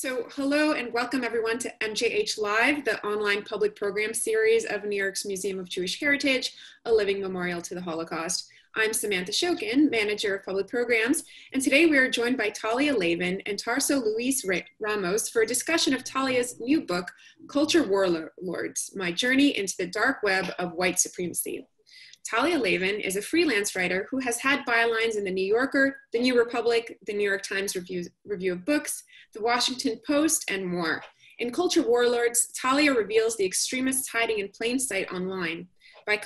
So hello and welcome everyone to MJH Live, the online public program series of New York's Museum of Jewish Heritage, a living memorial to the Holocaust. I'm Samantha Shokin, Manager of Public Programs, and today we are joined by Talia Lavin and Tarso Luís Ramos for a discussion of Talia's new book, Culture Warlords, My Journey into the Dark Web of White Supremacy. Talia Lavin is a freelance writer who has had bylines in The New Yorker, The New Republic, The New York Times Review of Books, The Washington Post, and more. In Culture Warlords, Talia reveals the extremists hiding in plain sight online. By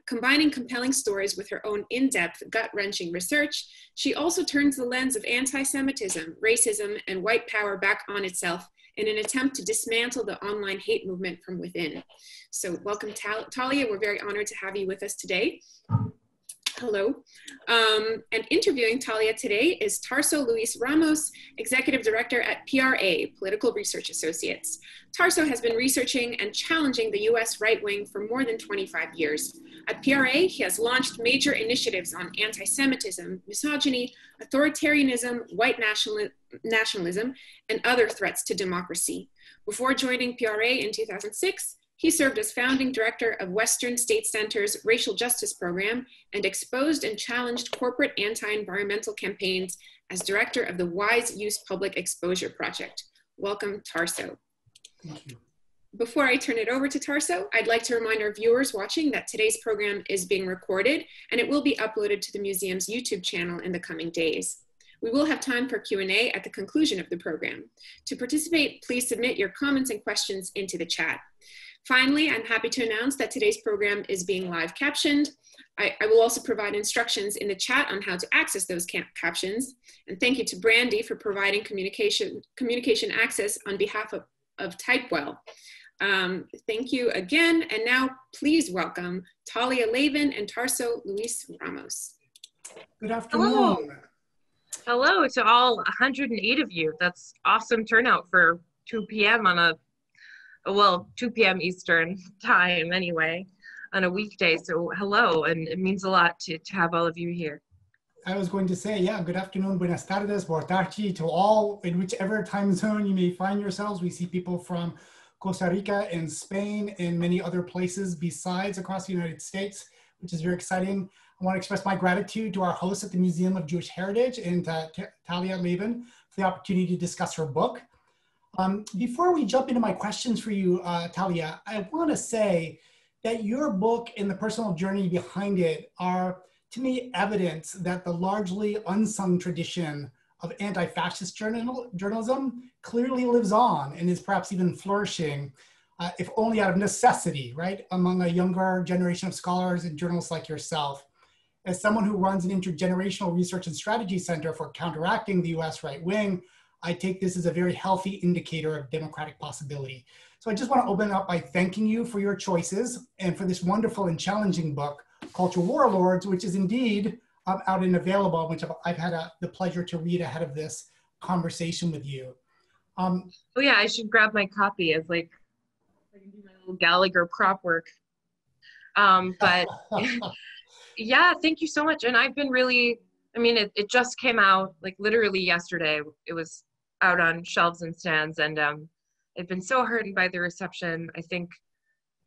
combining compelling stories with her own in-depth, gut-wrenching research, she also turns the lens of anti-Semitism, racism, and white power back on itself in an attempt to dismantle the online hate movement from within. So welcome, Talia. We're very honored to have you with us today. Hello. And interviewing Talia today is Tarso Luís Ramos, Executive Director at PRA, Political Research Associates. Tarso has been researching and challenging the US right wing for more than 25 years. At PRA, he has launched major initiatives on anti-Semitism, misogyny, authoritarianism, white nationalism, and other threats to democracy. Before joining PRA in 2006, he served as founding director of Western State Center's Racial Justice Program and exposed and challenged corporate anti-environmental campaigns as director of the Wise Use Public Exposure Project. Welcome, Tarso. Thank you. Before I turn it over to Tarso, I'd like to remind our viewers watching that today's program is being recorded and it will be uploaded to the museum's YouTube channel in the coming days. We will have time for Q&A at the conclusion of the program. To participate, please submit your comments and questions into the chat. Finally, I'm happy to announce that today's program is being live captioned. I will also provide instructions in the chat on how to access those captions. And thank you to Brandy for providing communication access on behalf of Typewell. Thank you again. And now please welcome Talia Lavin and Tarso Luís Ramos. Good afternoon. Hello. Hello to all 108 of you. That's awesome turnout for 2 p.m. on well, 2 p.m. Eastern time anyway, on a weekday. So hello, and it means a lot to have all of you here. I was going to say, yeah, good afternoon, buenas tardes, boa tarde to all in whichever time zone you may find yourselves. We see people from Costa Rica and Spain and many other places besides across the United States, which is very exciting. I want to express my gratitude to our hosts at the Museum of Jewish Heritage and Talia Lavin for the opportunity to discuss her book. Before we jump into my questions for you, Talia, I want to say that your book and the personal journey behind it are, to me, evidence that the largely unsung tradition of anti-fascist journalism clearly lives on and is perhaps even flourishing, if only out of necessity, right, among a younger generation of scholars and journalists like yourself. As someone who runs an intergenerational research and strategy center for counteracting the US right wing, I take this as a very healthy indicator of democratic possibility. So I just want to open up by thanking you for your choices and for this wonderful and challenging book, Culture Warlords, which is indeed out and available, which I've had the pleasure to read ahead of this conversation with you. Oh yeah, I should grab my copy as like, I can do my little Gallagher prop work. But yeah, thank you so much. And I've been really, I mean, it just came out like literally yesterday. It was out on shelves and stands, and I've been so heartened by the reception. I think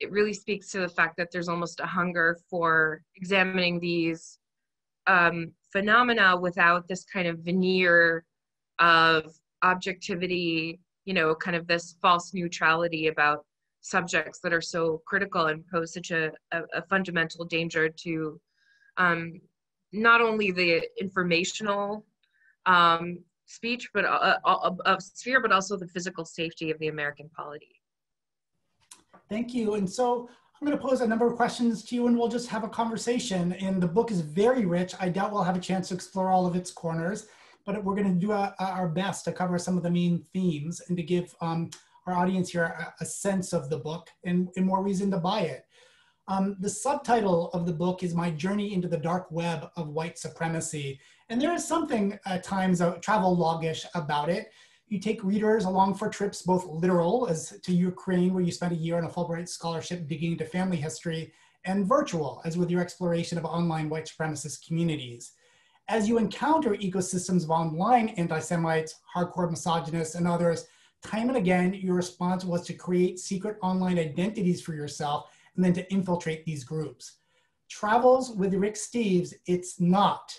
it really speaks to the fact that there's almost a hunger for examining these phenomena without this kind of veneer of objectivity, you know, kind of this false neutrality about subjects that are so critical and pose such a fundamental danger to not only the informational speech, but of sphere, but also the physical safety of the American polity. Thank you. And so I'm going to pose a number of questions to you and we'll just have a conversation. And the book is very rich. I doubt we'll have a chance to explore all of its corners, but we're going to do our best to cover some of the main themes and to give our audience here a sense of the book and more reason to buy it. The subtitle of the book is My Journey into the Dark Web of White Supremacy. And there is something at times travel loggish about it. You take readers along for trips, both literal, as to Ukraine, where you spent a year on a Fulbright scholarship digging into family history, and virtual, as with your exploration of online white supremacist communities. As you encounter ecosystems of online anti-Semites, hardcore misogynists, and others, time and again, your response was to create secret online identities for yourself and then to infiltrate these groups. Travels with Rick Steves, it's not.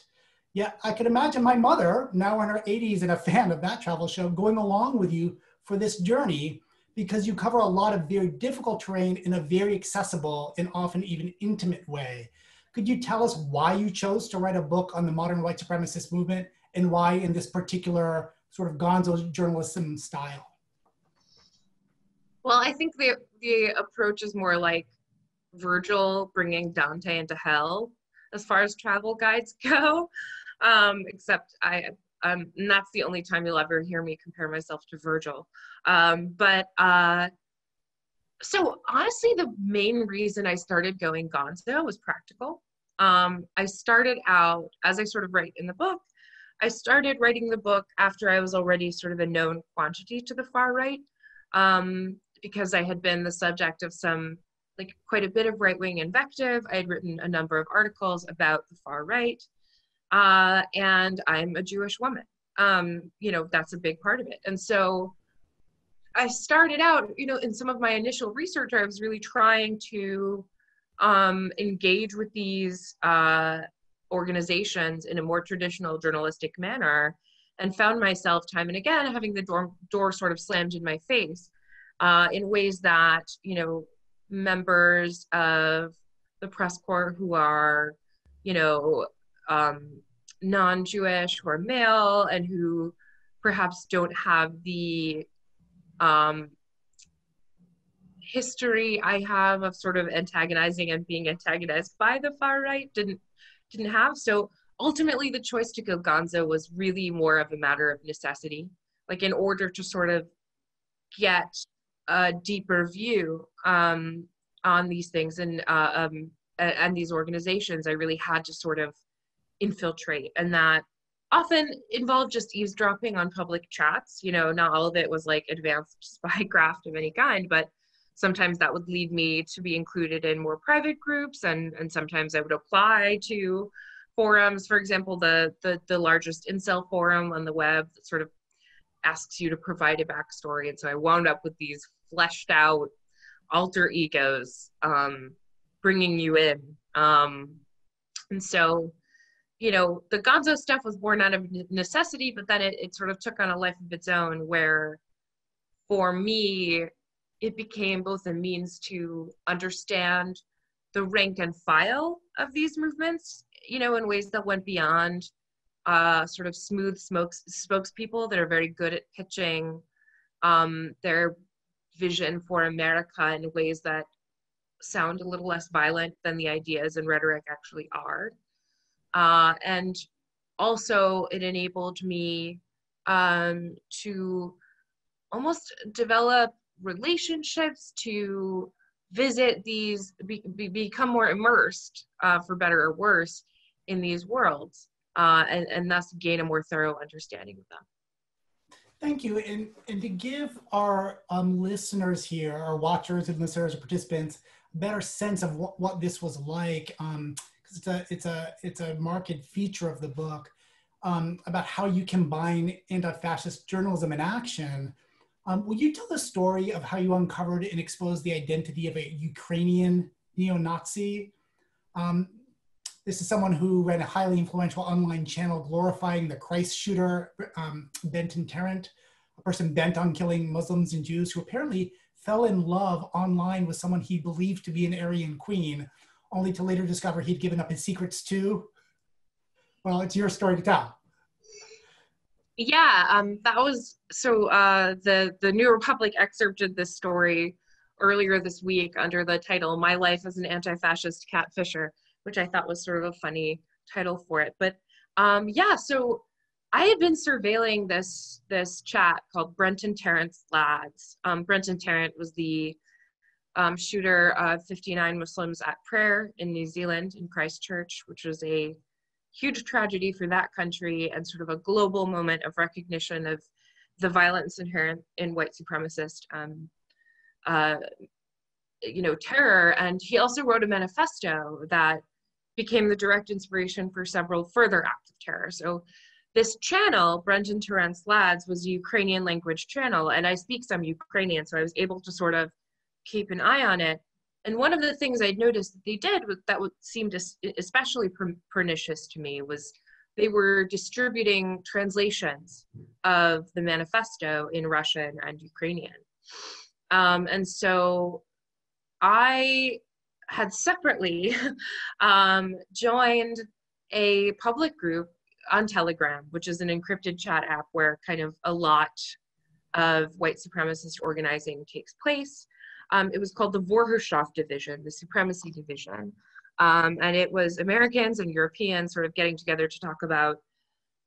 Yeah, I could imagine my mother, now in her 80s and a fan of that travel show, going along with you for this journey because you cover a lot of very difficult terrain in a very accessible and often even intimate way. Could you tell us why you chose to write a book on the modern white supremacist movement and why in this particular sort of gonzo journalism style? Well, I think the approach is more like Virgil bringing Dante into hell as far as travel guides go. Except and that's the only time you'll ever hear me compare myself to Virgil. So honestly, the main reason I started going gonzo was practical. I started out, as I sort of write in the book, I started writing the book after I was already sort of a known quantity to the far right, because I had been the subject of quite a bit of right-wing invective. I had written a number of articles about the far right, and I'm a Jewish woman. That's a big part of it. And so I started out, in some of my initial research, I was really trying to engage with these organizations in a more traditional journalistic manner, and found myself time and again having the door sort of slammed in my face in ways that, members of the press corps who are, non-Jewish, who are male, and who perhaps don't have the history I have of sort of antagonizing and being antagonized by the far right didn't have. So ultimately the choice to go gonzo was really more of a matter of necessity, like in order to sort of get a deeper view on these things and these organizations. I really had to sort of infiltrate, and that often involved just eavesdropping on public chats. Not all of it was like advanced spycraft of any kind, but sometimes that would lead me to be included in more private groups, and sometimes I would apply to forums. For example, the largest incel forum on the web that sort of asks you to provide a backstory. And so I wound up with these fleshed out alter egos bringing you in. And so, the gonzo stuff was born out of necessity, but then it sort of took on a life of its own, where for me, it became both a means to understand the rank and file of these movements, in ways that went beyond sort of smooth spokespeople that are very good at pitching their vision for America in ways that sound a little less violent than the ideas and rhetoric actually are. And also it enabled me to almost develop relationships, to visit these, become more immersed, for better or worse, in these worlds, and thus gain a more thorough understanding of them. Thank you. And to give our listeners here, our watchers and listeners or participants, a better sense of what this was like, because it's a marked feature of the book, about how you combine anti-fascist journalism and action. Will you tell the story of how you uncovered and exposed the identity of a Ukrainian neo-Nazi? This is someone who ran a highly influential online channel glorifying the Christ shooter, Benton Tarrant, a person bent on killing Muslims and Jews, who apparently fell in love online with someone he believed to be an Aryan queen, only to later discover he'd given up his secrets too. Well, it's your story to tell. Yeah, that was, so the New Republic excerpted this story earlier this week under the title, "My Life as an Anti-Fascist Catfisher," which I thought was sort of a funny title for it. But yeah, so I had been surveilling this chat called Brenton Tarrant's Lads. Brenton Tarrant was the shooter of 59 Muslims at prayer in New Zealand, in Christchurch, which was a huge tragedy for that country and sort of a global moment of recognition of the violence inherent in white supremacist terror. And he also wrote a manifesto that became the direct inspiration for several further acts of terror. So this channel, Brendan Tarrant's Lads, was a Ukrainian language channel, and I speak some Ukrainian, so I was able to sort of keep an eye on it. And one of the things I'd noticed that they did that seemed especially pernicious to me was they were distributing translations of the manifesto in Russian and Ukrainian. And so I had separately joined a public group on Telegram, which is an encrypted chat app where kind of a lot of white supremacist organizing takes place. It was called the Warlords division, the Supremacy division. And it was Americans and Europeans sort of getting together to talk about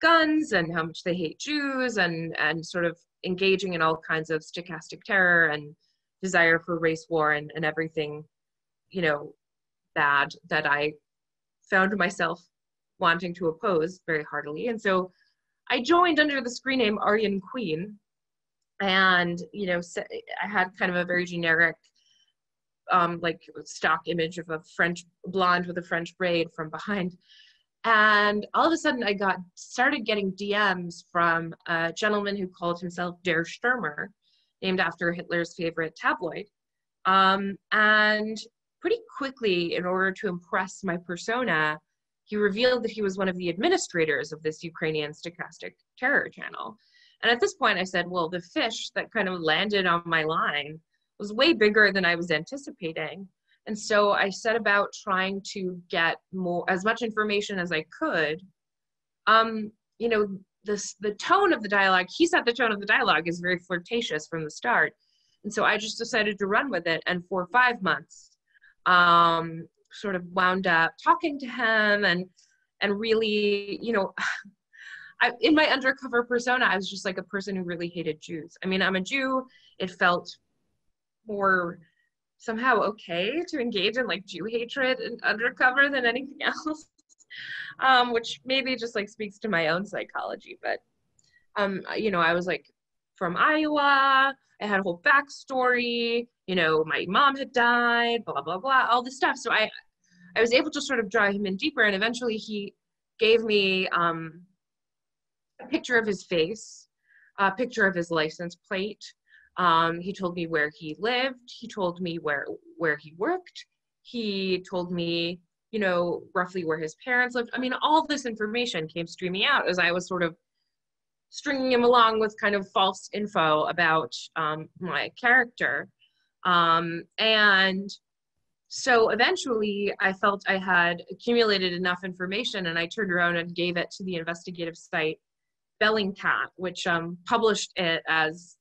guns and how much they hate Jews and sort of engaging in all kinds of stochastic terror and desire for race war and everything, you know, bad that I found myself wanting to oppose very heartily. And so I joined under the screen name Aryan Queen. And, you know, I had kind of a very generic, like stock image of a French blonde with a French braid from behind. And all of a sudden I started getting DMs from a gentleman who called himself Der Stürmer, named after Hitler's favorite tabloid. And pretty quickly, in order to impress my persona, he revealed that he was one of the administrators of this Ukrainian stochastic terror channel. And at this point I said, well, the fish that kind of landed on my line was way bigger than I was anticipating. And so I set about trying to get as much information as I could. You know, the tone of the dialogue, he said the tone of the dialogue is very flirtatious from the start. And so I just decided to run with it. And for 5 months, sort of wound up talking to him and really, you know, in my undercover persona, I was just like a person who really hated Jews. I mean, I'm a Jew. It felt more somehow okay to engage in like Jew hatred and undercover than anything else, which maybe just like speaks to my own psychology. But, you know, I was like from Iowa. I had a whole backstory. You know, my mom had died, blah, blah, blah, all this stuff. So I was able to sort of draw him in deeper. And eventually he gave me a picture of his face, a picture of his license plate. He told me where he lived. He told me where he worked. He told me, you know, roughly where his parents lived. I mean, all this information came streaming out as I was sort of stringing him along with kind of false info about my character. And so eventually I felt I had accumulated enough information, and I turned around and gave it to the investigative site Bellingcat, which published it as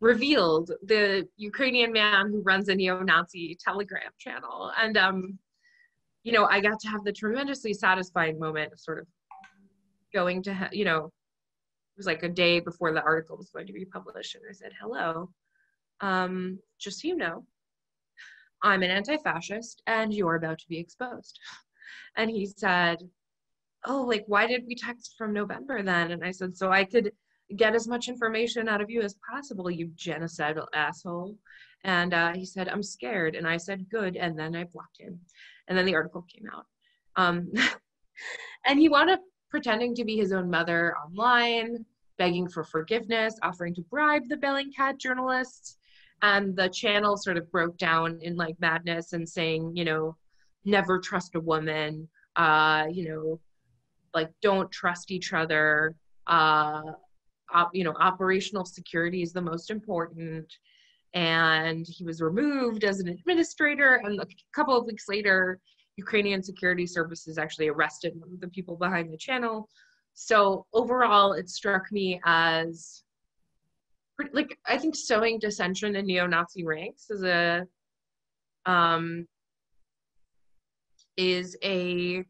revealed, the Ukrainian man who runs a neo-Nazi Telegram channel. And, you know, I got to have the tremendously satisfying moment of sort of going to, you know, it was like a day before the article was going to be published. And I said, hello, just so you know, I'm an anti-fascist and you're about to be exposed. And he said, oh, like, why did we text from November then? And I said, so I could get as much information out of you as possible, you genocidal asshole. And he said, I'm scared. And I said, good. And then I blocked him. And then the article came out. And he wound up pretending to be his own mother online, begging for forgiveness, offering to bribe the Bellingcat journalists. And the channel sort of broke down in like madness and saying, you know, never trust a woman, you know, like don't trust each other, you know, operational security is the most important. And he was removed as an administrator, and a couple of weeks later, Ukrainian security services actually arrested one of the people behind the channel. So overall, it struck me as, like, I think sowing dissension in neo-Nazi ranks is a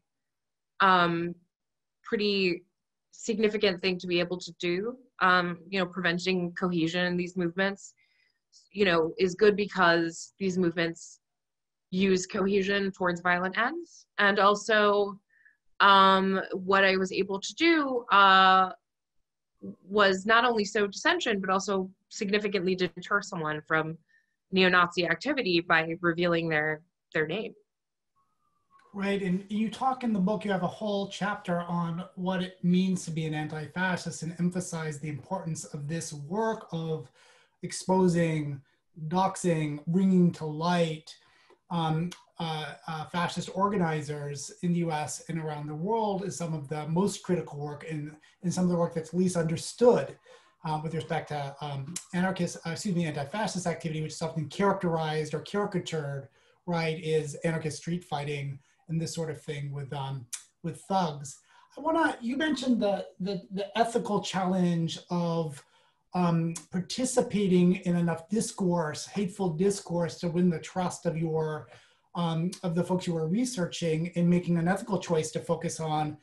pretty significant thing to be able to do. You know, preventing cohesion in these movements, you know, is good because these movements use cohesion towards violent ends. And also, what I was able to do was not only sow dissension, but also significantly deter someone from neo-Nazi activity by revealing their name. Right, and you talk in the book, you have a whole chapter on what it means to be an anti-fascist and emphasize the importance of this work of exposing, doxing, bringing to light um, fascist organizers in the US and around the world is some of the most critical work and some of the work that's least understood with respect to anti-fascist activity, which is often characterized or caricatured, right, is anarchist street fighting and this sort of thing with thugs. You mentioned the ethical challenge of participating in enough discourse, hateful discourse, to win the trust of of the folks you were researching, and making an ethical choice to focus on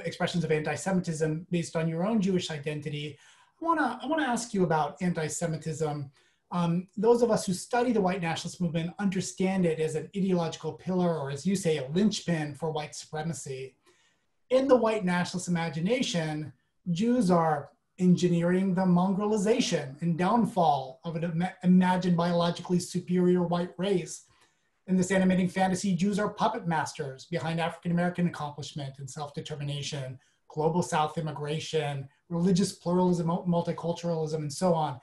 expressions of anti-Semitism based on your own Jewish identity. I wanna ask you about anti-Semitism. Those of us who study the white nationalist movement understand it as an ideological pillar, or as you say, a linchpin for white supremacy. In the white nationalist imagination, Jews are engineering the mongrelization and downfall of an imagined biologically superior white race. In this animating fantasy, Jews are puppet masters behind African-American accomplishment and self-determination, global South immigration, religious pluralism, multiculturalism, and so on.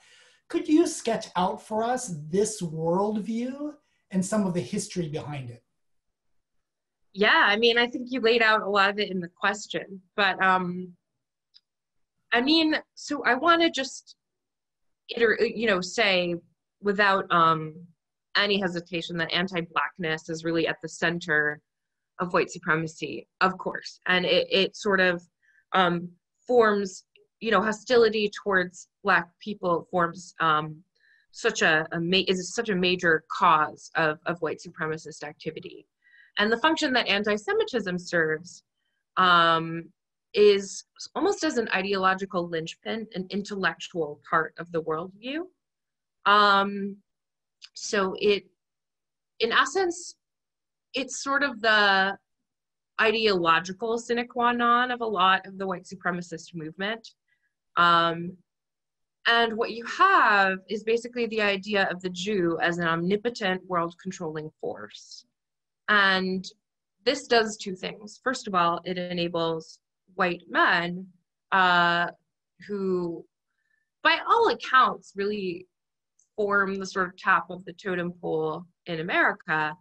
Could you sketch out for us this worldview and some of the history behind it? Yeah, I mean, I think you laid out a lot of it in the question, but I mean, so I want to just, say without any hesitation that anti-Blackness is really at the center of white supremacy, of course, and it sort of forms, hostility towards Black people forms such a major cause of white supremacist activity. And the function that anti-Semitism serves is almost as an ideological linchpin, an intellectual part of the worldview. So in essence, it's sort of the ideological sine qua non of a lot of the white supremacist movement. And what you have is basically the idea of the Jew as an omnipotent world-controlling force. And this does two things. First of all, it enables white men who, by all accounts, really form the sort of top of the totem pole in America,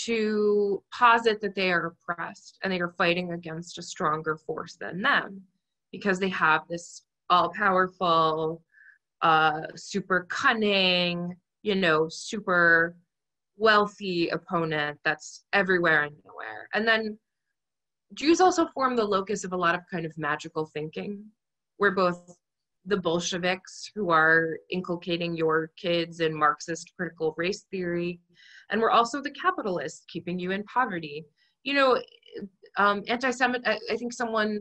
to posit that they are oppressed and they are fighting against a stronger force than them, because they have this all-powerful, super cunning, super wealthy opponent that's everywhere and nowhere. And then Jews also form the locus of a lot of kind of magical thinking. We're both the Bolsheviks, who are inculcating your kids in Marxist critical race theory, and we're also the capitalists keeping you in poverty. I think someone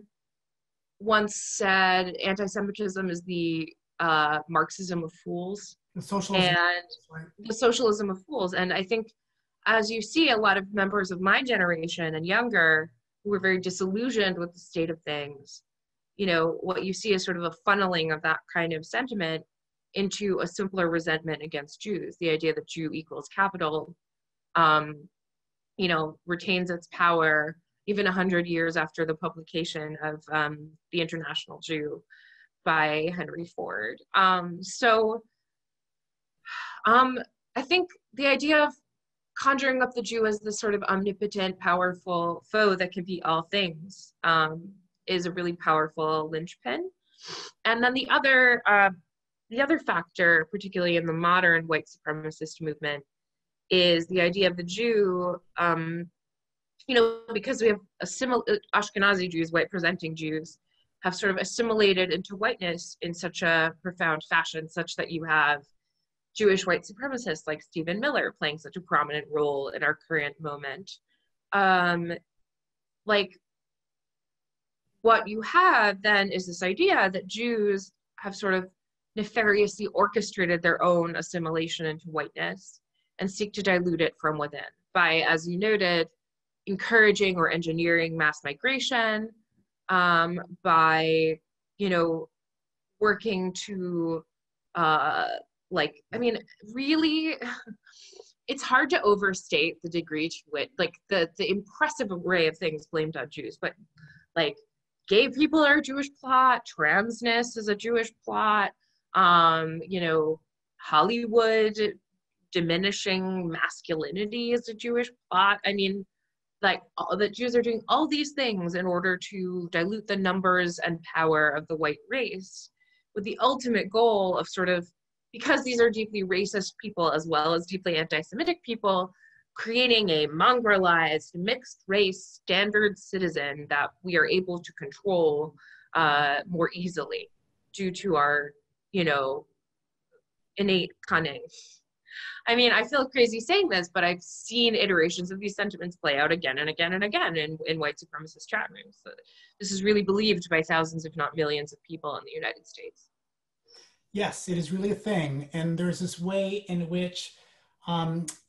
once said anti-Semitism is the Marxism of fools. The socialism. And the socialism of fools. And I think, as you see, a lot of members of my generation and younger who were very disillusioned with the state of things, what you see is sort of a funneling of that kind of sentiment into a simpler resentment against Jews. The idea that Jew equals capital, retains its power even 100 years after the publication of The International Jew by Henry Ford. I think the idea of conjuring up the Jew as this sort of omnipotent, powerful foe that can be all things is a really powerful linchpin. And then the other factor, particularly in the modern white supremacist movement, is the idea of the Jew, because we have Ashkenazi Jews, white presenting Jews, have sort of assimilated into whiteness in such a profound fashion, such that you have Jewish white supremacists like Stephen Miller playing such a prominent role in our current moment. What you have then is this idea that Jews have sort of nefariously orchestrated their own assimilation into whiteness and seek to dilute it from within by, as you noted, encouraging or engineering mass migration, by, working to, really, it's hard to overstate the degree to which, like, the impressive array of things blamed on Jews, but like gay people are a Jewish plot, transness is a Jewish plot, you know, Hollywood diminishing masculinity is a Jewish plot. I mean, like, the Jews are doing all these things in order to dilute the numbers and power of the white race, with the ultimate goal of sort of, because these are deeply racist people as well as deeply anti-Semitic people, creating a mongrelized, mixed race standard citizen that we are able to control more easily due to our, you know, innate cunning. I mean, I feel crazy saying this, but I've seen iterations of these sentiments play out again and again and again in white supremacist chat rooms. So this is really believed by thousands, if not millions, of people in the United States. Yes, it is really a thing. And there's this way in which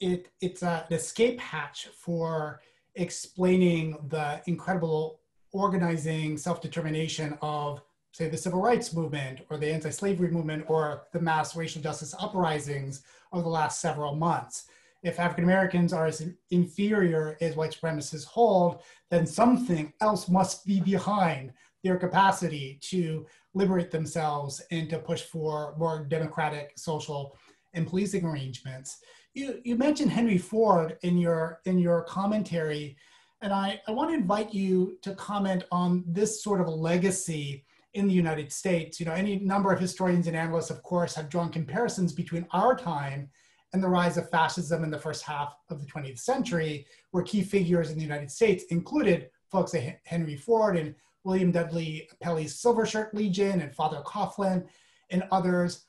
it's an escape hatch for explaining the incredible organizing self-determination of, say, the civil rights movement or the anti-slavery movement or the mass racial justice uprisings of the last several months. If African Americans are as inferior as white supremacists hold, then something else must be behind their capacity to liberate themselves and to push for more democratic social and policing arrangements. You mentioned Henry Ford in your commentary, and I want to invite you to comment on this sort of legacy in the United States. You know, any number of historians and analysts, of course, have drawn comparisons between our time and the rise of fascism in the first half of the 20th century, where key figures in the United States included folks like Henry Ford and William Dudley Pelley's Silver Shirt Legion and Father Coughlin and others.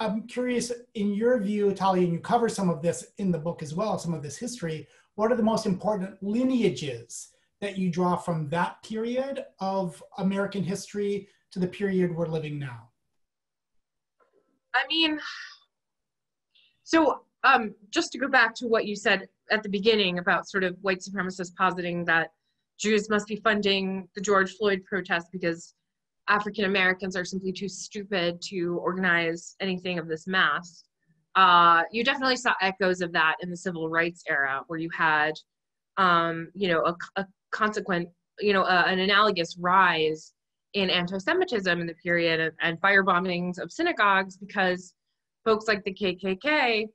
I'm curious, in your view, Talia, and you cover some of this in the book as well, some of this history, what are the most important lineages that you draw from that period of American history to the period we're living now? I mean, so just to go back to what you said at the beginning about sort of white supremacists positing that Jews must be funding the George Floyd protest because African Americans are simply too stupid to organize anything of this mass. You definitely saw echoes of that in the civil rights era, where you had, you know, a consequent, you know, an analogous rise in anti-Semitism in the period and fire bombings of synagogues because folks like the KKK,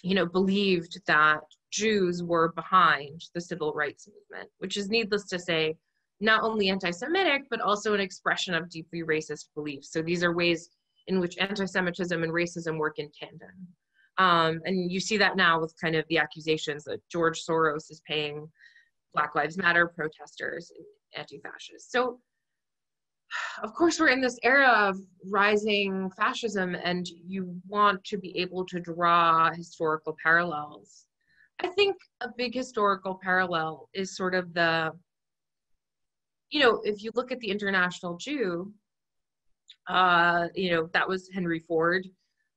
you know, believed that Jews were behind the civil rights movement, which is, needless to say, not only anti-Semitic, but also an expression of deeply racist beliefs. So these are ways in which anti-Semitism and racism work in tandem. And you see that now with kind of the accusations that George Soros is paying Black Lives Matter protesters and anti-fascists. So of course, we're in this era of rising fascism, and you want to be able to draw historical parallels. I think a big historical parallel is sort of the, you know, if you look at the International Jew, you know, that was Henry Ford.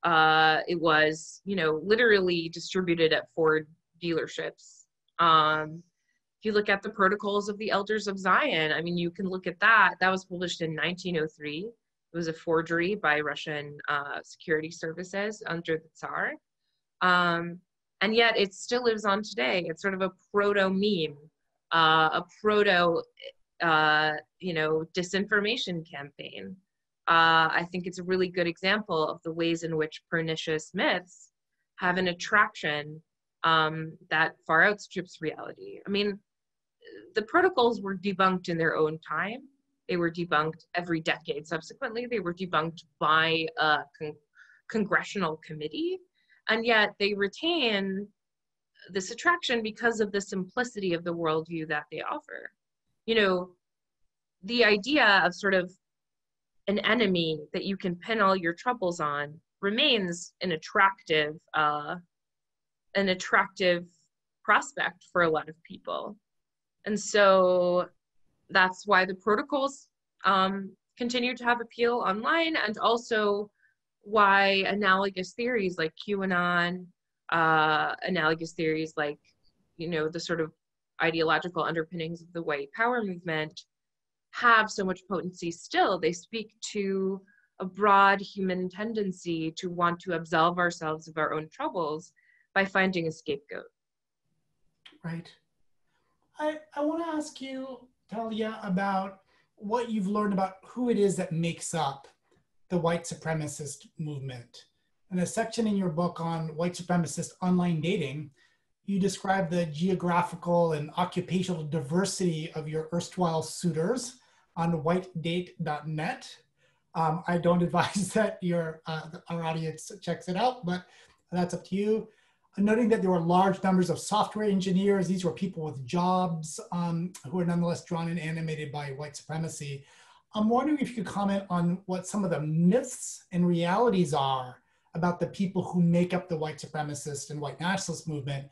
It was, you know, literally distributed at Ford dealerships. If you look at the Protocols of the Elders of Zion, I mean, you can look at that. That was published in 1903. It was a forgery by Russian security services under the Tsar. And yet it still lives on today. It's sort of a proto-meme, a proto, you know, disinformation campaign. I think it's a really good example of the ways in which pernicious myths have an attraction that far outstrips reality. I mean, the protocols were debunked in their own time. They were debunked every decade subsequently. They were debunked by a congressional committee, and yet they retain this attraction because of the simplicity of the worldview that they offer. You know, the idea of sort of an enemy that you can pin all your troubles on remains an attractive prospect for a lot of people. And so that's why the protocols continue to have appeal online, and also why analogous theories like QAnon, analogous theories like, you know, the sort of ideological underpinnings of the white power movement have so much potency still. They speak to a broad human tendency to want to absolve ourselves of our own troubles by finding a scapegoat. Right. I want to ask you, Talia, about what you've learned about who it is that makes up the white supremacist movement. In a section in your book on white supremacist online dating, you describe the geographical and occupational diversity of your erstwhile suitors on whitedate.net. I don't advise that our audience checks it out, but that's up to you. Noting that there were large numbers of software engineers, these were people with jobs who are nonetheless drawn and animated by white supremacy. I'm wondering if you could comment on what some of the myths and realities are about the people who make up the white supremacist and white nationalist movement,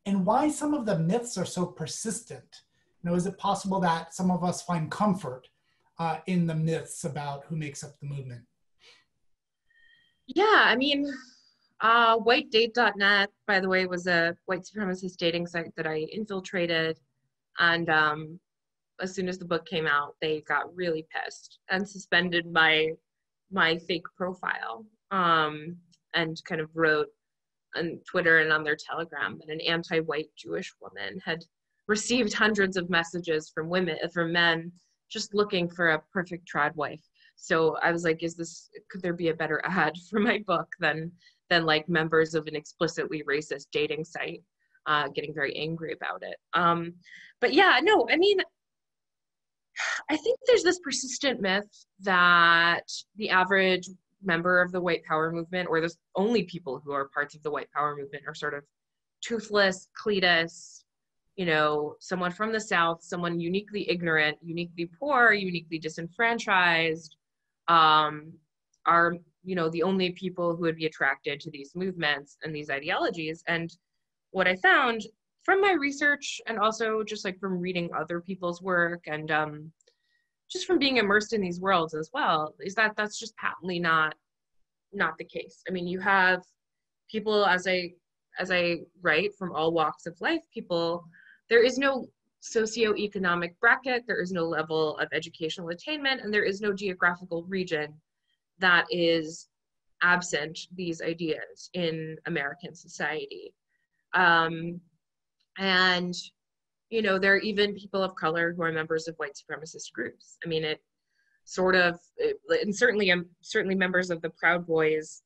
and why some of the myths are so persistent. Is it possible that some of us find comfort in the myths about who makes up the movement? Yeah, I mean, whitedate.net, by the way, was a white supremacist dating site that I infiltrated. And as soon as the book came out, they got really pissed and suspended my fake profile, and kind of wrote on Twitter and on their Telegram that an anti-white Jewish woman had received hundreds of messages from men just looking for a perfect trad wife. So I was like, could there be a better ad for my book than like members of an explicitly racist dating site getting very angry about it. But yeah, no, I mean, I think there's this persistent myth that the average member of the white power movement, or the only people who are parts of the white power movement, are sort of toothless, cletus, someone from the South, someone uniquely ignorant, uniquely poor, uniquely disenfranchised, are the only people who would be attracted to these movements and these ideologies. And what I found from my research, and also just like from reading other people's work, and just from being immersed in these worlds as well, is that that's just patently not the case. I mean, you have people, as I write, from all walks of life, there is no socioeconomic bracket, there is no level of educational attainment, and there is no geographical region that is absent these ideas in American society. And there are even people of color who are members of white supremacist groups. I mean, and certainly members of the Proud Boys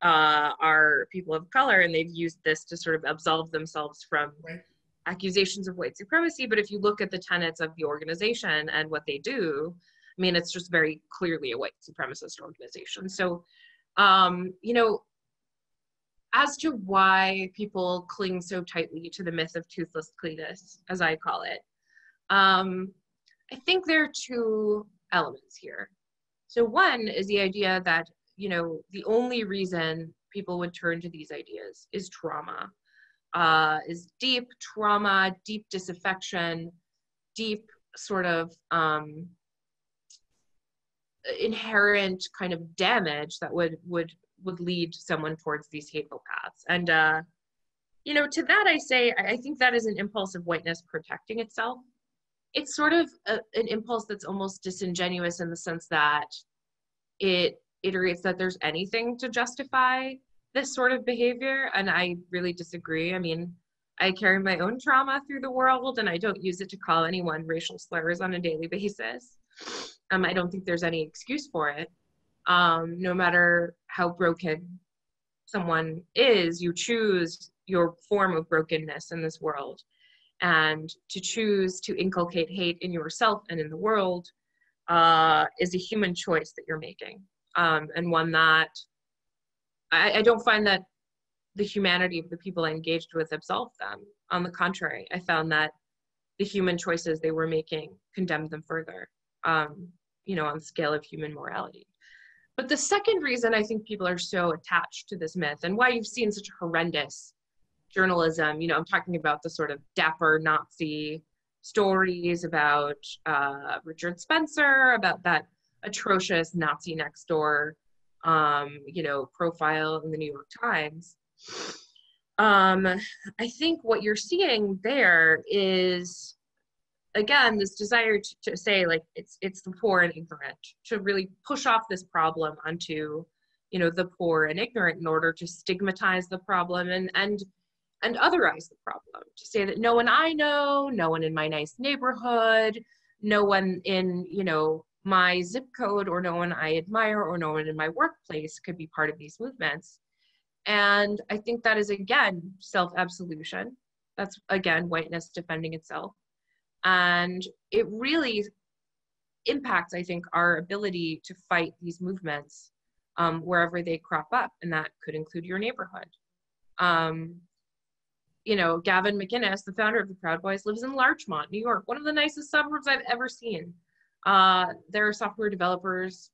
are people of color, and they've used this to sort of absolve themselves from accusations of white supremacy. But if you look at the tenets of the organization and what they do, I mean, it's just very clearly a white supremacist organization. So, as to why people cling so tightly to the myth of toothless cletus, as I call it, I think there are two elements here. So one is the idea that, the only reason people would turn to these ideas is trauma, is deep trauma, deep disaffection, deep sort of inherent kind of damage that would lead someone towards these hateful paths. And, to that I say, I think that is an impulse of whiteness protecting itself. It's sort of an impulse that's almost disingenuous in the sense that it iterates that there's anything to justify this sort of behavior, and I really disagree. I mean, I carry my own trauma through the world, and I don't use it to call anyone racial slurs on a daily basis. I don't think there's any excuse for it. No matter how broken someone is, you choose your form of brokenness in this world. And to choose to inculcate hate in yourself and in the world is a human choice that you're making. And one that I don't find that the humanity of the people I engaged with absolved them. On the contrary, I found that the human choices they were making condemned them further, on the scale of human morality. But the second reason I think people are so attached to this myth, and why you've seen such horrendous journalism, I'm talking about the sort of dapper Nazi stories about Richard Spencer, about that atrocious Nazi next door, profile in the New York Times. I think what you're seeing there is, again, this desire to say, like, it's the poor and ignorant, to really push off this problem onto, the poor and ignorant in order to stigmatize the problem. And and otherize the problem, to say that no one I know, no one in my nice neighborhood, no one in, you know, my zip code, or no one I admire, or no one in my workplace could be part of these movements. And I think that is, again, self-absolution. That's, again, whiteness defending itself. And it really impacts, I think, our ability to fight these movements wherever they crop up, and that could include your neighborhood. You know, Gavin McInnes, the founder of the Proud Boys, lives in Larchmont, New York, one of the nicest suburbs I've ever seen. There are software developers,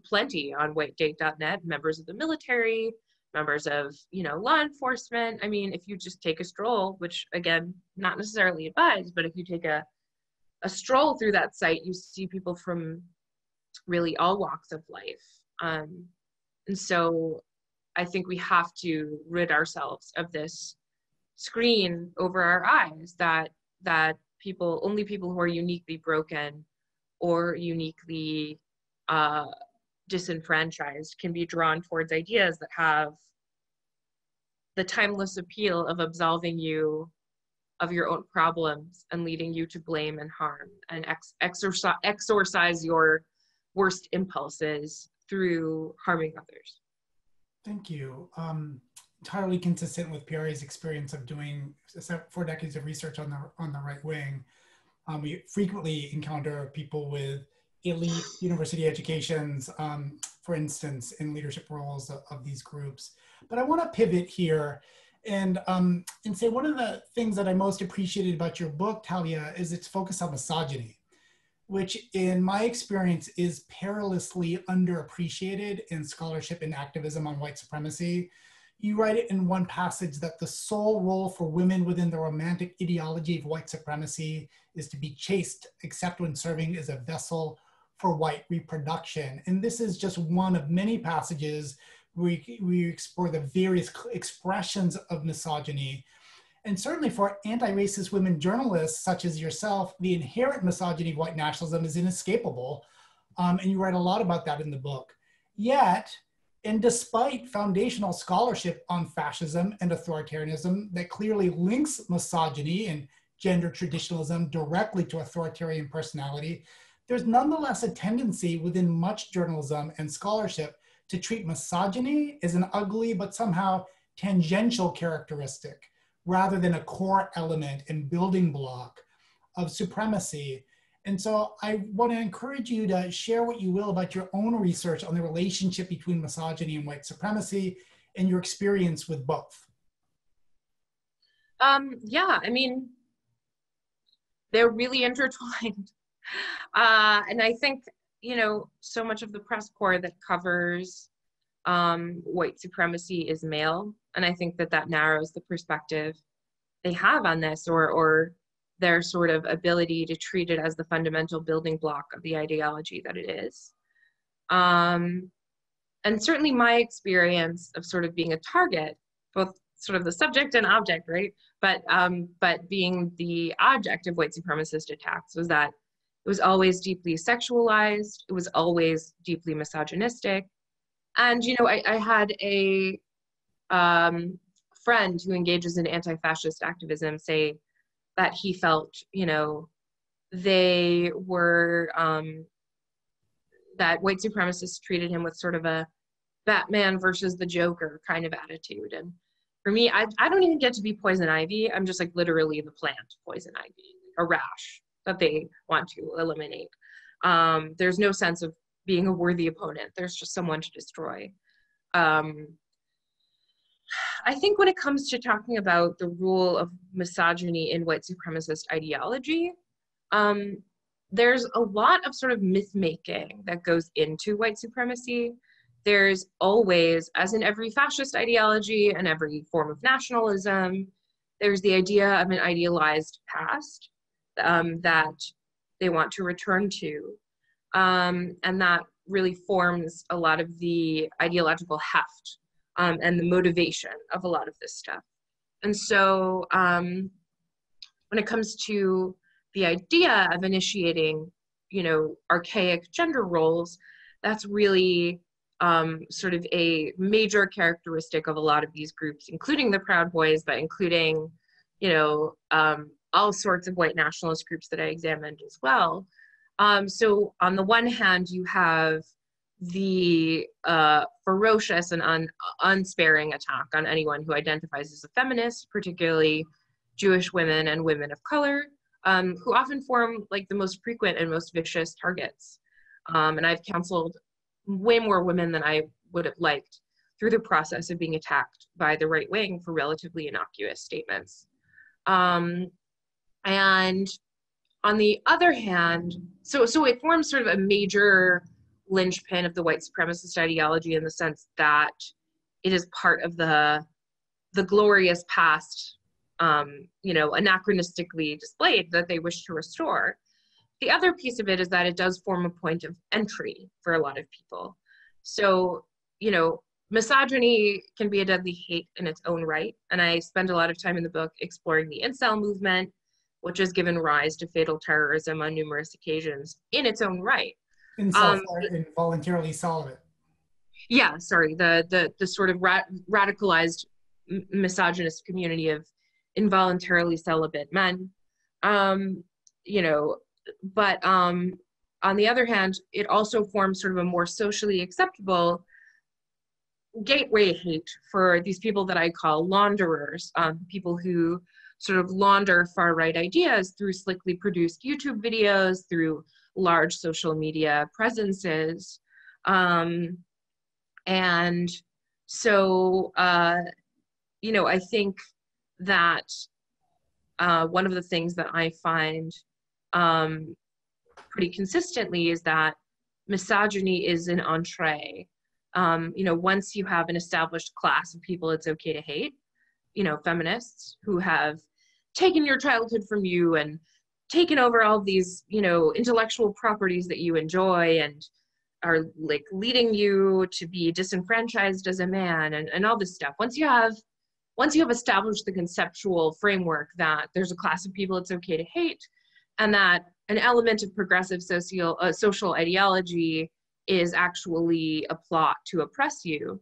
plenty on whitegate.net, members of the military, members of, you know, law enforcement. I mean, if you just take a stroll, which, again, not necessarily advised, but if you take a stroll through that site, you see people from really all walks of life. And so I think we have to rid ourselves of this screen over our eyes that only people who are uniquely broken or uniquely disenfranchised can be drawn towards ideas that have the timeless appeal of absolving you of your own problems and leading you to blame and harm, and exorcise your worst impulses through harming others. Thank you. Entirely consistent with Pierre's experience of doing 4 decades of research on the right wing. We frequently encounter people with elite university educations, for instance, in leadership roles of these groups. But I want to pivot here and say one of the things that I most appreciated about your book, Talia, is its focus on misogyny, which in my experience is perilously underappreciated in scholarship and activism on white supremacy. You write it in one passage that the sole role for women within the romantic ideology of white supremacy is to be chaste, except when serving as a vessel for white reproduction. And this is just one of many passages where we explore the various expressions of misogyny. And certainly for anti-racist women journalists, such as yourself, the inherent misogyny of white nationalism is inescapable. And you write a lot about that in the book. Yet, and despite foundational scholarship on fascism and authoritarianism that clearly links misogyny and gender traditionalism directly to authoritarian personality, there's nonetheless a tendency within much journalism and scholarship to treat misogyny as an ugly but somehow tangential characteristic rather than a core element and building block of supremacy. And so I want to encourage you to share what you will about your own research on the relationship between misogyny and white supremacy and your experience with both. Yeah, I mean, they're really intertwined. And I think, you know, so much of the press corps that covers white supremacy is male. And I think that narrows the perspective they have on this, or their sort of ability to treat it as the fundamental building block of the ideology that it is. And certainly my experience of sort of being a target, both sort of the subject and object, right? But being the object of white supremacist attacks was that it was always deeply sexualized, it was always deeply misogynistic. And, you know, I had a friend who engages in anti-fascist activism say that he felt, you know, they were, that white supremacists treated him with sort of a Batman versus the Joker kind of attitude. And for me, I don't even get to be poison ivy. I'm just like literally the plant poison ivy, a rash that they want to eliminate. There's no sense of being a worthy opponent. There's just someone to destroy. I think when it comes to talking about the role of misogyny in white supremacist ideology, there's a lot of sort of myth-making that goes into white supremacy. There's always, as in every fascist ideology and every form of nationalism, there's the idea of an idealized past that they want to return to. And that really forms a lot of the ideological heft and the motivation of a lot of this stuff. And so when it comes to the idea of initiating, you know, archaic gender roles, that's really sort of a major characteristic of a lot of these groups, including the Proud Boys, but including, you know, all sorts of white nationalist groups that I examined as well. So on the one hand, you have the ferocious and unsparing attack on anyone who identifies as a feminist, particularly Jewish women and women of color, who often form like the most frequent and most vicious targets. And I've counseled way more women than I would have liked through the process of being attacked by the right wing for relatively innocuous statements. And on the other hand, so it forms sort of a major linchpin of the white supremacist ideology in the sense that it is part of the glorious past, you know, anachronistically displayed that they wish to restore. The other piece of it is that it does form a point of entry for a lot of people. So, you know, misogyny can be a deadly hate in its own right. And I spend a lot of time in the book exploring the incel movement, which has given rise to fatal terrorism on numerous occasions in its own right. Incels are involuntarily celibate. Yeah, sorry, the sort of radicalized misogynist community of involuntarily celibate men. You know, but on the other hand, it also forms sort of a more socially acceptable gateway hate for these people that I call launderers, people who sort of launder far-right ideas through slickly produced YouTube videos, through large social media presences. And so, you know, I think that one of the things that I find pretty consistently is that misogyny is an entree. You know, once you have an established class of people it's okay to hate, you know, feminists who have taken your childhood from you and taken over all these, you know, intellectual properties that you enjoy and are like leading you to be disenfranchised as a man and all this stuff. Once you have established the conceptual framework that there's a class of people it's okay to hate, and that an element of progressive social ideology is actually a plot to oppress you,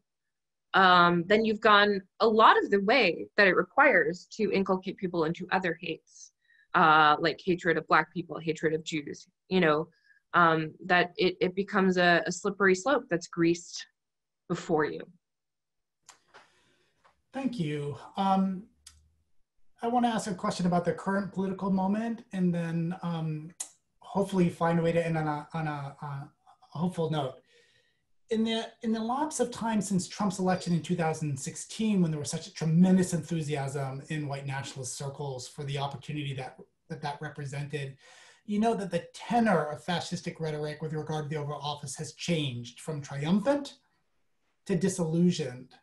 then you've gone a lot of the way that it requires to inculcate people into other hates, like hatred of Black people, hatred of Jews, you know, that it becomes a slippery slope that's greased before you. Thank you. I want to ask a question about the current political moment, and then hopefully find a way to end on a hopeful note. In the lapse of time since Trump's election in 2016, when there was such a tremendous enthusiasm in white nationalist circles for the opportunity that represented, you know that the tenor of fascistic rhetoric with regard to the Oval Office has changed from triumphant to disillusioned.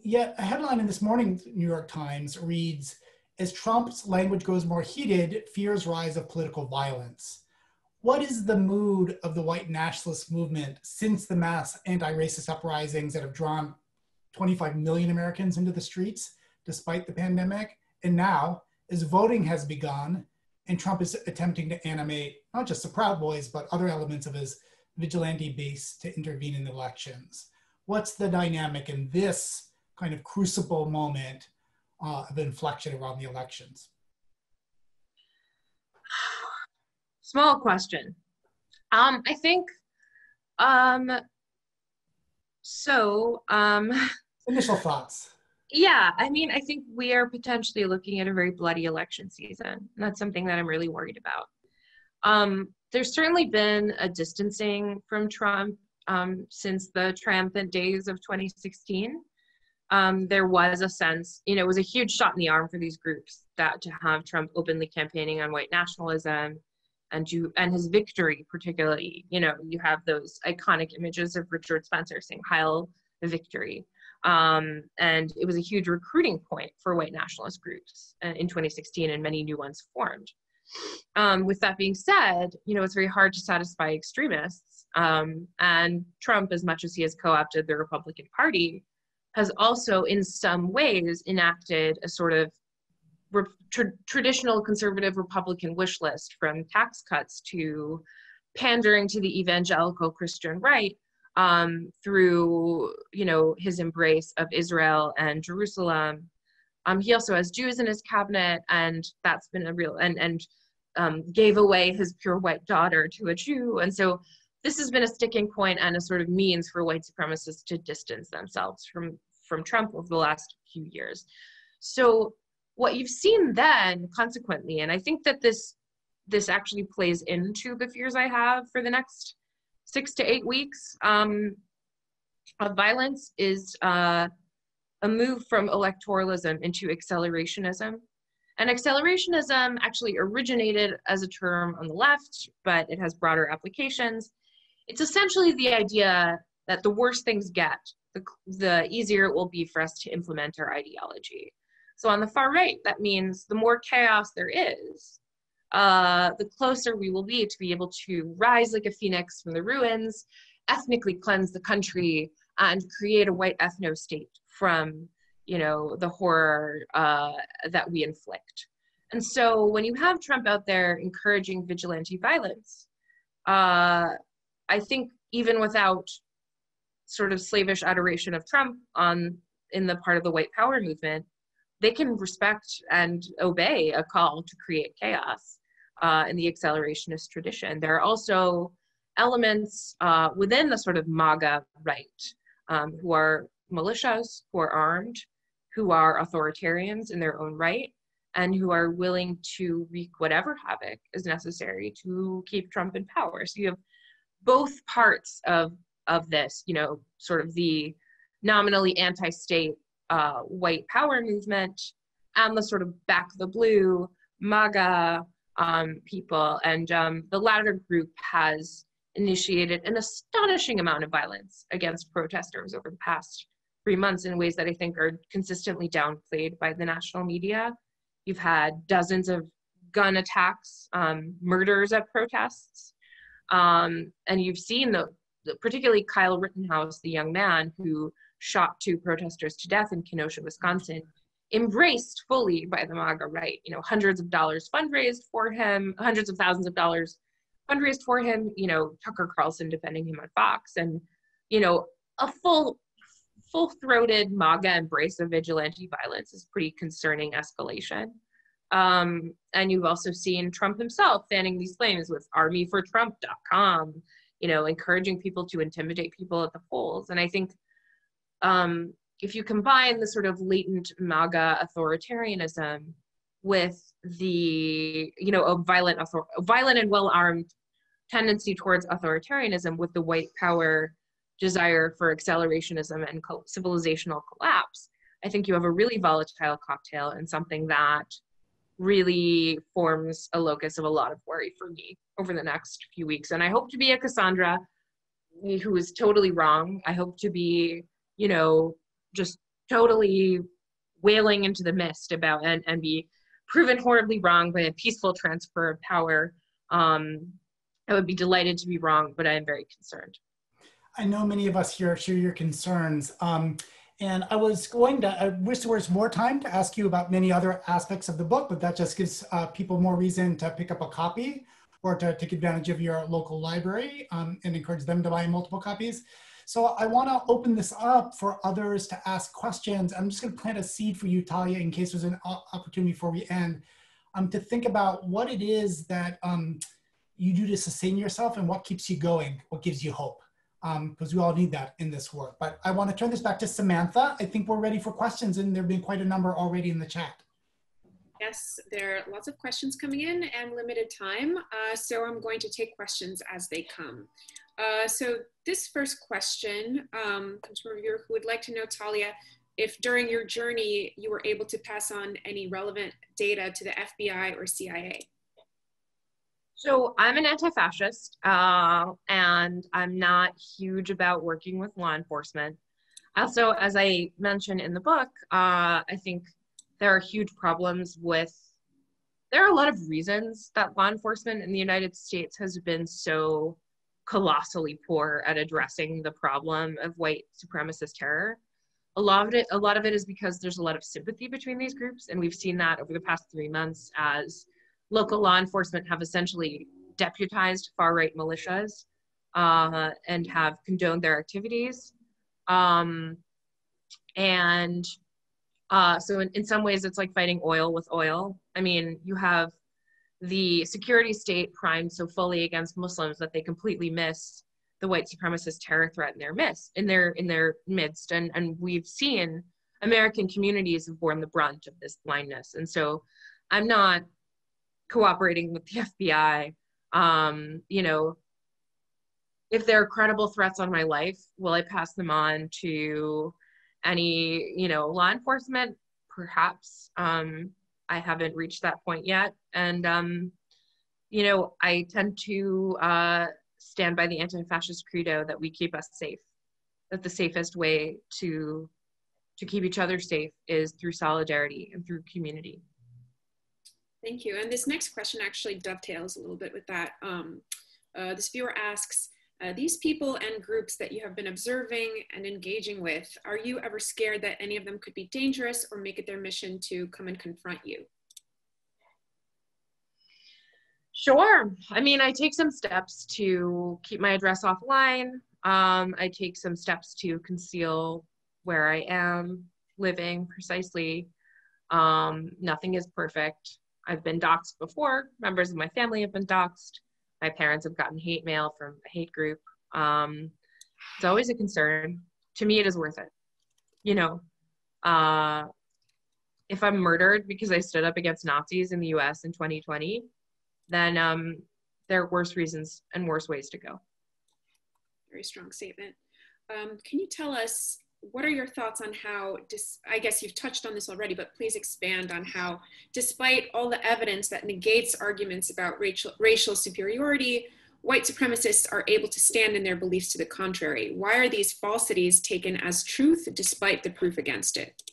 Yet a headline in this morning's New York Times reads, "As Trump's language grows more heated, fears rise of political violence." What is the mood of the white nationalist movement since the mass anti-racist uprisings that have drawn 25 million Americans into the streets despite the pandemic? And now, as voting has begun, and Trump is attempting to animate not just the Proud Boys, but other elements of his vigilante base to intervene in elections. What's the dynamic in this kind of crucible moment of inflection around the elections? Small question. I think, initial thoughts. Yeah, I mean, I think we are potentially looking at a very bloody election season. And that's something that I'm really worried about. There's certainly been a distancing from Trump since the triumphant days of 2016. There was a sense, you know, it was a huge shot in the arm for these groups that to have Trump openly campaigning on white nationalism and his victory, particularly, you know, you have those iconic images of Richard Spencer saying "Heil the victory." And it was a huge recruiting point for white nationalist groups in 2016, and many new ones formed. With that being said, you know, it's very hard to satisfy extremists. And Trump, as much as he has co-opted the Republican Party, has also in some ways enacted a sort of traditional conservative Republican wish list, from tax cuts to pandering to the evangelical Christian right, through, his embrace of Israel and Jerusalem. He also has Jews in his cabinet, and that's been a real, and gave away his pure white daughter to a Jew. And so this has been a sticking point and a sort of means for white supremacists to distance themselves from Trump over the last few years. So what you've seen then, consequently, and I think that this actually plays into the fears I have for the next 6 to 8 weeks of violence, is a move from electoralism into accelerationism. And accelerationism actually originated as a term on the left, but it has broader applications. It's essentially the idea that the worse things get, the easier it will be for us to implement our ideology. So on the far right, that means the more chaos there is, the closer we will be to be able to rise like a phoenix from the ruins, ethnically cleanse the country, and create a white ethno-state from, the horror that we inflict. And so when you have Trump out there encouraging vigilante violence, I think even without sort of slavish adoration of Trump in the part of the white power movement, they can respect and obey a call to create chaos in the accelerationist tradition. There are also elements within the sort of MAGA right who are militias, who are armed, who are authoritarians in their own right, and who are willing to wreak whatever havoc is necessary to keep Trump in power. So you have both parts of this, sort of the nominally anti-state white power movement and the sort of back the blue MAGA people. And the latter group has initiated an astonishing amount of violence against protesters over the past 3 months in ways that I think are consistently downplayed by the national media. You've had dozens of gun attacks, murders at protests, and you've seen particularly Kyle Rittenhouse, the young man who shot 2 protesters to death in Kenosha, Wisconsin, embraced fully by the MAGA right. Hundreds of dollars fundraised for him, hundreds of thousands of dollars fundraised for him, Tucker Carlson defending him on Fox, and, a full-throated MAGA embrace of vigilante violence is pretty concerning escalation. And you've also seen Trump himself fanning these flames with armyfortrump.com, encouraging people to intimidate people at the polls. And I think if you combine the sort of latent MAGA authoritarianism with the, a violent and well-armed tendency towards authoritarianism with the white power desire for accelerationism and civilizational collapse, I think you have a really volatile cocktail and something that really forms a locus of a lot of worry for me over the next few weeks. And I hope to be a Cassandra who is totally wrong. I hope to be, just totally wailing into the mist about and be proven horribly wrong by a peaceful transfer of power. I would be delighted to be wrong, but I am very concerned. I know many of us here share your concerns. And I wish there was more time to ask you about many other aspects of the book, but that just gives people more reason to pick up a copy or to take advantage of your local library and encourage them to buy multiple copies. So I want to open this up for others to ask questions. I'm just going to plant a seed for you, Talia, in case there's an opportunity before we end, to think about what it is that you do to sustain yourself and what keeps you going, what gives you hope. Because we all need that in this work. But I want to turn this back to Samantha. I think we're ready for questions, and there have been quite a number already in the chat. Yes, there are lots of questions coming in and limited time, so I'm going to take questions as they come. So this first question comes from a viewer who would like to know, Talia, if during your journey you were able to pass on any relevant data to the FBI or CIA. So I'm an anti-fascist, and I'm not huge about working with law enforcement. Also, as I mentioned in the book, I think there are huge problems there are a lot of reasons that law enforcement in the United States has been so colossally poor at addressing the problem of white supremacist terror. A lot of it is because there's a lot of sympathy between these groups, and we've seen that over the past 3 months as local law enforcement have essentially deputized far-right militias and have condoned their activities. So in some ways, it's like fighting oil with oil. I mean, you have the security state primed so fully against Muslims that they completely miss the white supremacist terror threat in their midst. And we've seen American communities have borne the brunt of this blindness. And so I'm not cooperating with the FBI. You know, if there are credible threats on my life, will I pass them on to any, you know, law enforcement? Perhaps. I haven't reached that point yet. And, you know, I tend to stand by the anti-fascist credo that we keep us safe, that the safest way to keep each other safe is through solidarity and through community. Thank you. And this next question actually dovetails a little bit with that. This viewer asks, these people and groups that you have been observing and engaging with, are you ever scared that any of them could be dangerous or make it their mission to come and confront you? Sure. I mean, I take some steps to keep my address offline. I take some steps to conceal where I am living precisely. Nothing is perfect. I've been doxxed before. Members of my family have been doxxed. My parents have gotten hate mail from a hate group. It's always a concern. To me, it is worth it. You know, if I'm murdered because I stood up against Nazis in the US in 2020, then there are worse reasons and worse ways to go. Very strong statement. Can you tell us, what are your thoughts on how, I guess you've touched on this already, but please expand on how, despite all the evidence that negates arguments about racial superiority, white supremacists are able to stand in their beliefs to the contrary? Why are these falsities taken as truth despite the proof against it?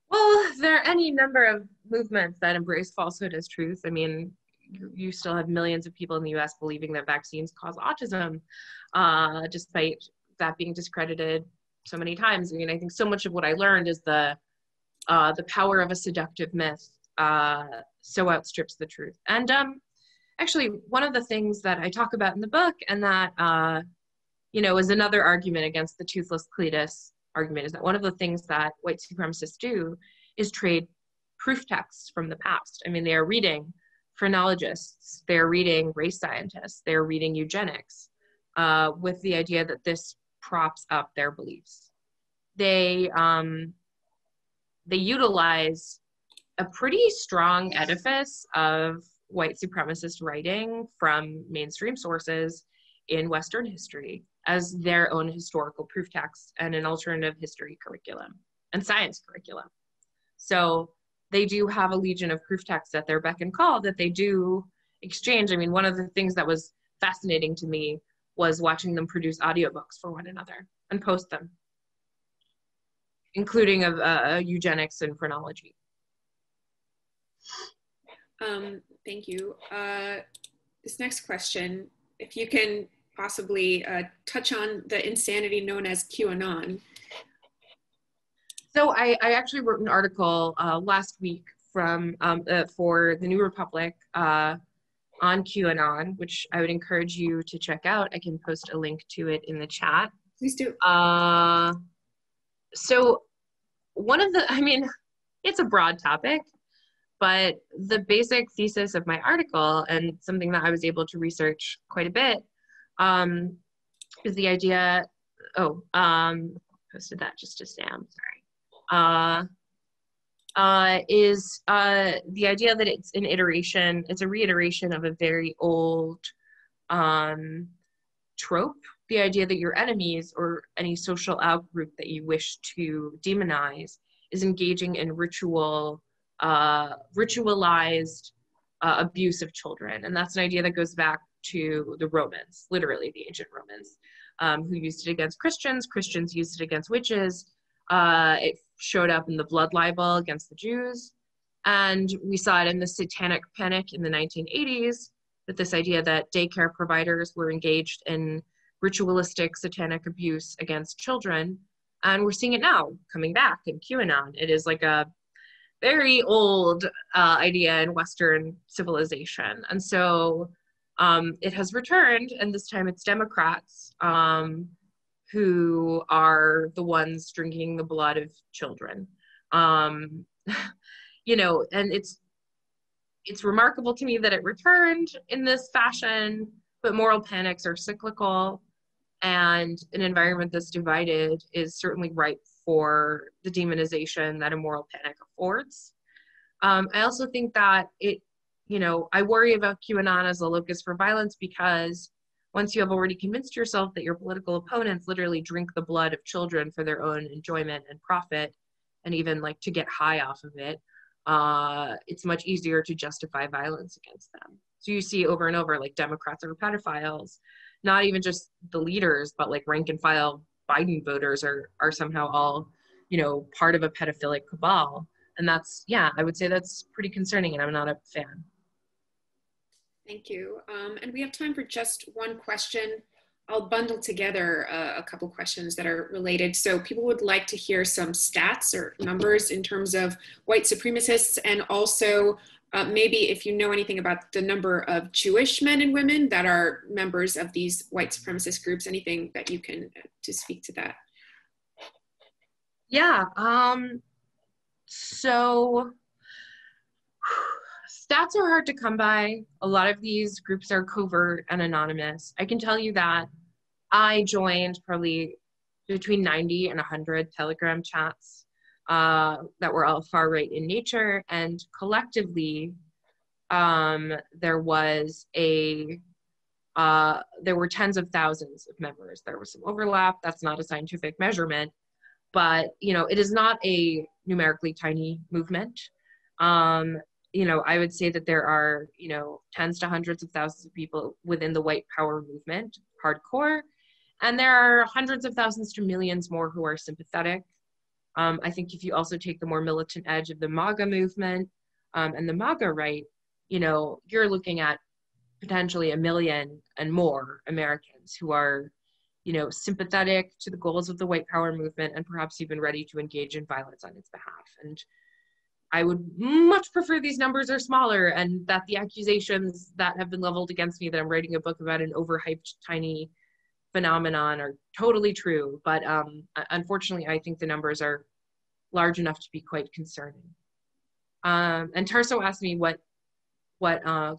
Well, there are any number of movements that embrace falsehood as truth. I mean, you still have millions of people in the US believing that vaccines cause autism, despite that being discredited so many times. I mean, I think so much of what I learned is the power of a seductive myth so outstrips the truth. And actually, one of the things that I talk about in the book, and that you know, is another argument against the toothless Cletus argument, is that one of the things that white supremacists do is trade proof texts from the past. I mean, they are reading phrenologists, they're reading race scientists, they're reading eugenics, with the idea that this props up their beliefs. They utilize a pretty strong edifice of white supremacist writing from mainstream sources in Western history as their own historical proof text and an alternative history curriculum and science curriculum. So they do have a legion of proof texts at their beck and call that they do exchange. I mean, one of the things that was fascinating to me was watching them produce audiobooks for one another and post them, including of eugenics and phrenology. Thank you. This next question, if you can possibly touch on the insanity known as QAnon. So I actually wrote an article last week from for the New Republic on QAnon, which I would encourage you to check out. I can post a link to it in the chat. Please do. So one of the, I mean, it's a broad topic, but the basic thesis of my article, and something that I was able to research quite a bit, is the idea, posted that just to Sam, sorry. Is the idea that it's an iteration, it's a reiteration of a very old trope, the idea that your enemies or any social outgroup that you wish to demonize is engaging in ritualized abuse of children. And that's an idea that goes back to the Romans, literally the ancient Romans, who used it against Christians. Christians used it against witches. It showed up in the blood libel against the Jews. And we saw it in the satanic panic in the 1980s, that this idea that daycare providers were engaged in ritualistic satanic abuse against children. And we're seeing it now coming back in QAnon. It is like a very old idea in Western civilization. And so It has returned, and this time it's Democrats who are the ones drinking the blood of children. You know, and it's remarkable to me that it returned in this fashion, but moral panics are cyclical, and an environment that's divided is certainly ripe for the demonization that a moral panic affords. I also think that you know, I worry about QAnon as a locus for violence because once you have already convinced yourself that your political opponents literally drink the blood of children for their own enjoyment and profit, and even like to get high off of it, it's much easier to justify violence against them. So you see over and over, like, Democrats are pedophiles, not even just the leaders, but like rank and file Biden voters are somehow all, you know, part of a pedophilic cabal. And that's, yeah, I would say that's pretty concerning, and I'm not a fan. Thank you. And we have time for just one question. I'll bundle together a couple questions that are related. So people would like to hear some stats or numbers in terms of white supremacists, and also maybe if you know anything about the number of Jewish men and women that are members of these white supremacist groups, anything that you can to speak to that. Yeah, so stats are hard to come by. A lot of these groups are covert and anonymous. I can tell you that I joined probably between 90 and 100 Telegram chats that were all far right in nature, and collectively there were tens of thousands of members. There was some overlap. That's not a scientific measurement, but you know, it is not a numerically tiny movement. You know, I would say that there are, you know, tens to hundreds of thousands of people within the white power movement, hardcore, and there are hundreds of thousands to millions more who are sympathetic. I think if you also take the more militant edge of the MAGA movement and the MAGA right, you know, you're looking at potentially 1 million and more Americans who are, you know, sympathetic to the goals of the white power movement and perhaps even ready to engage in violence on its behalf. And I would much prefer these numbers are smaller, and that the accusations that have been leveled against me that I'm writing a book about an overhyped tiny phenomenon are totally true. But unfortunately, I think the numbers are large enough to be quite concerning. And Tarso asked me what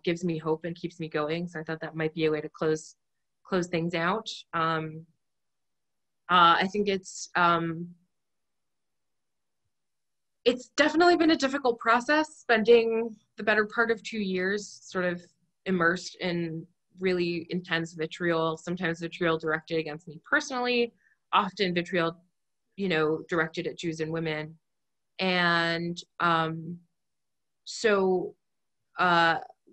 gives me hope and keeps me going. So I thought that might be a way to close things out. I think it's definitely been a difficult process, spending the better part of 2 years sort of immersed in really intense vitriol, sometimes vitriol directed against me personally, often vitriol, you know, directed at Jews and women. And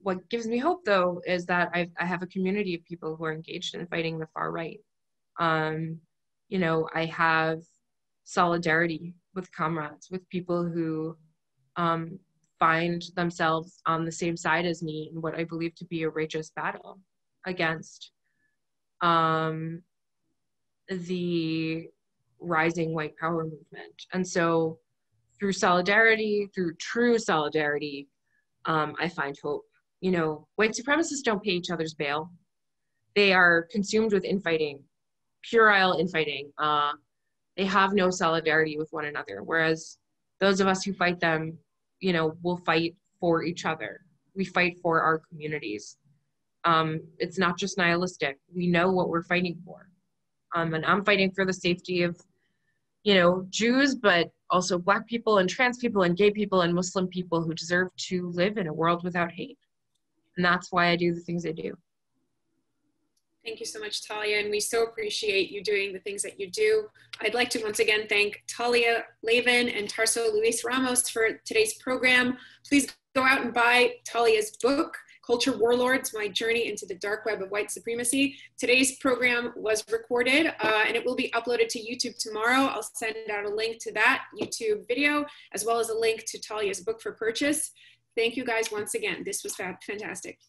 what gives me hope, though, is that I have a community of people who are engaged in fighting the far right. You know, I have solidarity with comrades, with people who find themselves on the same side as me in what I believe to be a righteous battle against the rising white power movement. And so through solidarity, through true solidarity, I find hope. You know, white supremacists don't pay each other's bail. They are consumed with infighting, puerile infighting. They have no solidarity with one another, whereas those of us who fight them, you know, will fight for each other. We fight for our communities. It's not just nihilistic. We know what we're fighting for. And I'm fighting for the safety of, you know, Jews, but also Black people and trans people and gay people and Muslim people who deserve to live in a world without hate. And that's why I do the things I do. Thank you so much, Talia, and we so appreciate you doing the things that you do. I'd like to once again thank Talia Lavin and Tarso Luís Ramos for today's program. Please go out and buy Talia's book, Culture Warlords, My Journey into the Dark Web of White Supremacy. Today's program was recorded and it will be uploaded to YouTube tomorrow. I'll send out a link to that YouTube video, as well as a link to Talia's book for purchase. Thank you guys once again. This was fantastic.